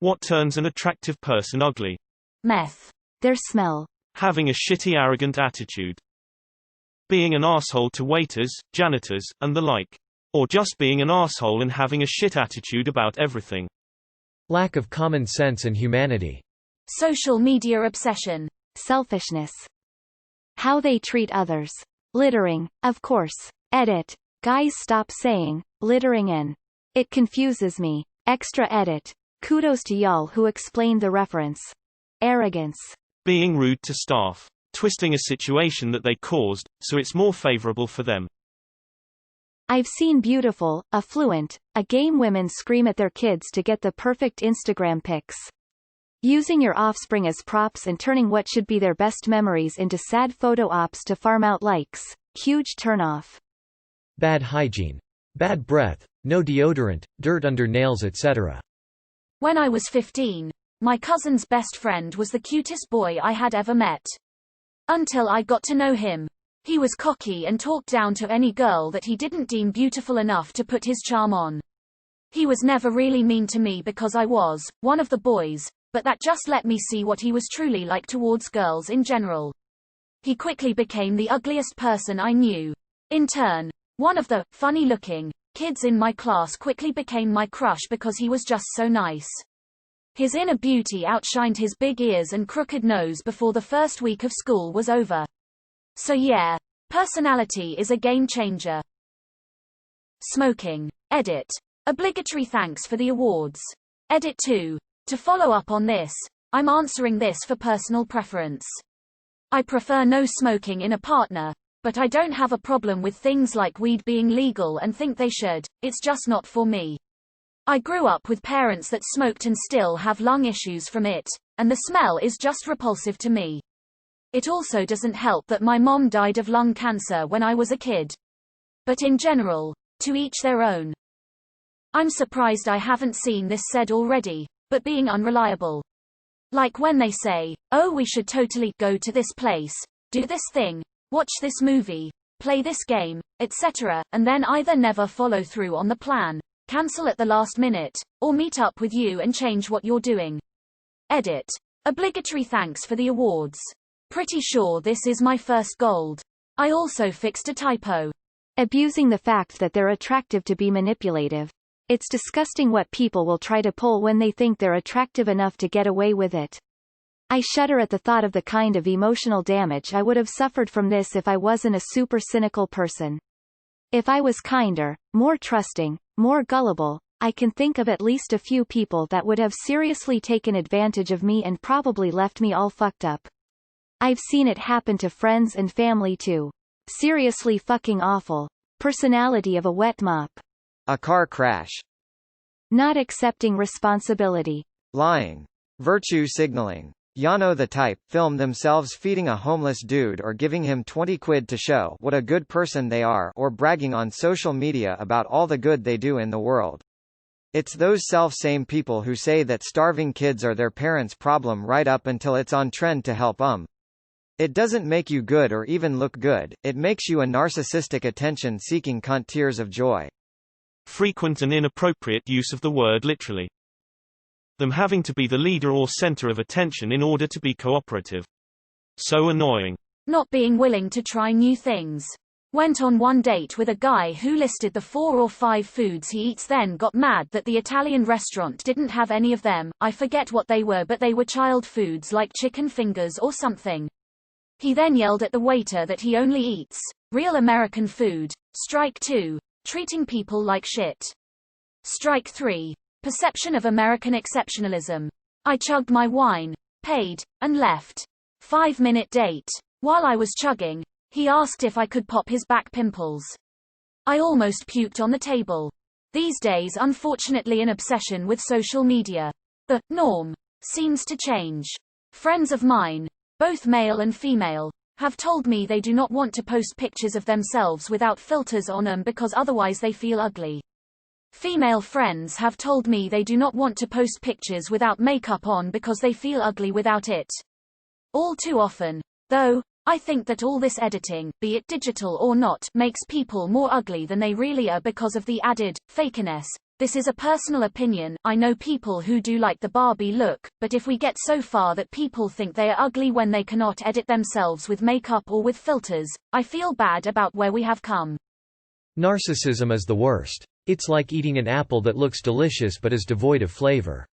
What turns an attractive person ugly? Meth. Their smell. Having a shitty arrogant attitude. Being an asshole to waiters, janitors, and the like. Or just being an asshole and having a shit attitude about everything. Lack of common sense and humanity. Social media obsession. Selfishness. How they treat others. Littering, of course. Edit. Guys, stop saying littering in. It confuses me. Extra edit. Kudos to y'all who explained the reference. Arrogance. Being rude to staff. Twisting a situation that they caused, so it's more favorable for them. I've seen beautiful, affluent, game women scream at their kids to get the perfect Instagram pics. Using your offspring as props and turning what should be their best memories into sad photo ops to farm out likes. Huge turnoff. Bad hygiene. Bad breath, no deodorant, dirt under nails, etc. When I was 15, my cousin's best friend was the cutest boy I had ever met. Until I got to know him. He was cocky and talked down to any girl that he didn't deem beautiful enough to put his charm on. He was never really mean to me because I was one of the boys, but that just let me see what he was truly like towards girls in general. He quickly became the ugliest person I knew. In turn, one of the funny-looking kids in my class quickly became my crush because he was just so nice. His inner beauty outshined his big ears and crooked nose before the first week of school was over. So yeah, personality is a game changer. Smoking. Edit. Obligatory thanks for the awards. Edit 2. To follow up on this, I'm answering this for personal preference. I prefer no smoking in a partner, but I don't have a problem with things like weed being legal and think they should, it's just not for me. I grew up with parents that smoked and still have lung issues from it, and the smell is just repulsive to me. It also doesn't help that my mom died of lung cancer when I was a kid. But in general, to each their own. I'm surprised I haven't seen this said already, but being unreliable. Like when they say, oh, we should totally go to this place, do this thing, watch this movie, play this game, etc., and then either never follow through on the plan, cancel at the last minute, or meet up with you and change what you're doing. Edit. Obligatory thanks for the awards. Pretty sure this is my first gold. I also fixed a typo. Abusing the fact that they're attractive to be manipulative. It's disgusting what people will try to pull when they think they're attractive enough to get away with it. I shudder at the thought of the kind of emotional damage I would have suffered from this if I wasn't a super cynical person. If I was kinder, more trusting, more gullible, I can think of at least a few people that would have seriously taken advantage of me and probably left me all fucked up. I've seen it happen to friends and family too. Seriously fucking awful. Personality of a wet mop. A car crash. Not accepting responsibility. Lying. Virtue signaling. Yano the type, film themselves feeding a homeless dude or giving him 20 quid to show what a good person they are, or bragging on social media about all the good they do in the world. It's those self-same people who say that starving kids are their parents' problem right up until it's on trend to help them. It doesn't make you good or even look good, it makes you a narcissistic attention-seeking cunt. Tears of joy. Frequent and inappropriate use of the word literally. Them having to be the leader or center of attention in order to be cooperative. So annoying. Not being willing to try new things. Went on one date with a guy who listed the 4 or 5 foods he eats, then got mad that the Italian restaurant didn't have any of them. I forget what they were, but they were child foods like chicken fingers or something. He then yelled at the waiter that he only eats real American food. Strike 2. Treating people like shit. Strike 3. Perception of American exceptionalism. I chugged my wine, paid, and left. 5-minute date. While I was chugging, he asked if I could pop his back pimples. I almost puked on the table. These days, unfortunately, an obsession with social media. The norm seems to change. Friends of mine, both male and female, have told me they do not want to post pictures of themselves without filters on them because otherwise they feel ugly. Female friends have told me they do not want to post pictures without makeup on because they feel ugly without it. All too often, though, I think that all this editing, be it digital or not, makes people more ugly than they really are because of the added fakeness This is a personal opinion. I know people who do like the Barbie look, but if we get so far that people think they are ugly when they cannot edit themselves with makeup or with filters, I feel bad about where we have come. Narcissism is the worst. It's like eating an apple that looks delicious but is devoid of flavor.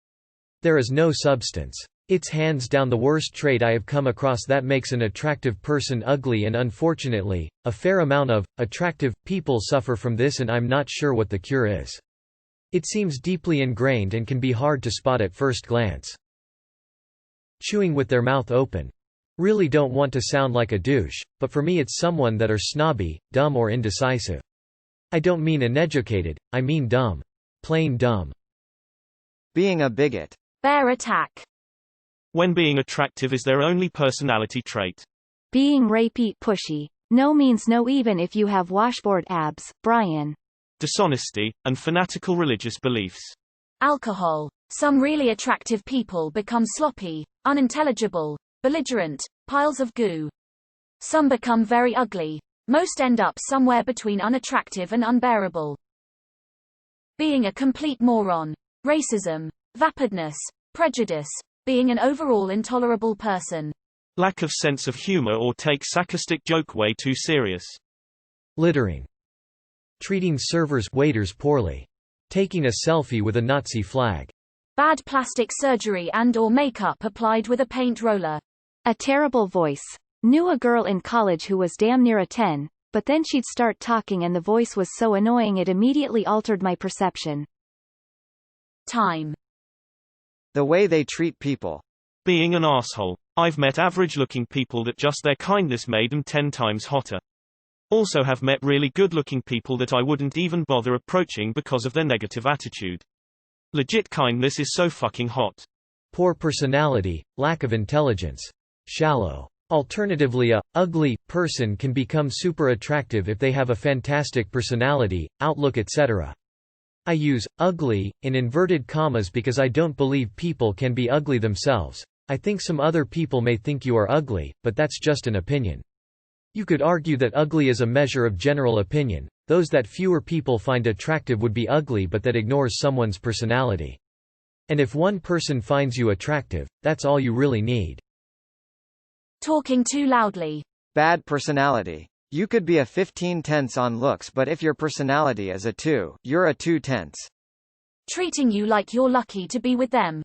There is no substance. It's hands down the worst trait I have come across that makes an attractive person ugly, and unfortunately, a fair amount of attractive people suffer from this, and I'm not sure what the cure is. It seems deeply ingrained and can be hard to spot at first glance. Chewing with their mouth open. Really don't want to sound like a douche, but for me it's someone that are snobby, dumb or indecisive. I don't mean uneducated, I mean dumb. Plain dumb. Being a bigot. Bear attack. When being attractive is their only personality trait. Being rapey, pushy. No means no even if you have washboard abs, Brian. Dishonesty, and fanatical religious beliefs. Alcohol. Some really attractive people become sloppy, unintelligible, belligerent, piles of goo. Some become very ugly. Most end up somewhere between unattractive and unbearable. Being a complete moron. Racism. Vapidness. Prejudice. Being an overall intolerable person. Lack of sense of humor or take sarcastic joke way too serious. Littering. Treating servers, waiters poorly. Taking a selfie with a Nazi flag. Bad plastic surgery and or makeup applied with a paint roller. A terrible voice. Knew a girl in college who was damn near a 10, but then she'd start talking and the voice was so annoying it immediately altered my perception. Time. The way they treat people. Being an asshole. I've met average-looking people that just their kindness made them 10 times hotter. Also have met really good-looking people that I wouldn't even bother approaching because of their negative attitude. Legit kindness is so fucking hot. Poor personality, lack of intelligence. Shallow. Alternatively, a ugly person can become super attractive if they have a fantastic personality, outlook, etc. I use ugly in inverted commas because I don't believe people can be ugly themselves. I think some other people may think you are ugly, but that's just an opinion. You could argue that ugly is a measure of general opinion. Those that fewer people find attractive would be ugly, but that ignores someone's personality. And if one person finds you attractive, that's all you really need. Talking too loudly. Bad personality. You could be a 15/10 on looks, but if your personality is a 2, you're a 2/10. Treating you like you're lucky to be with them.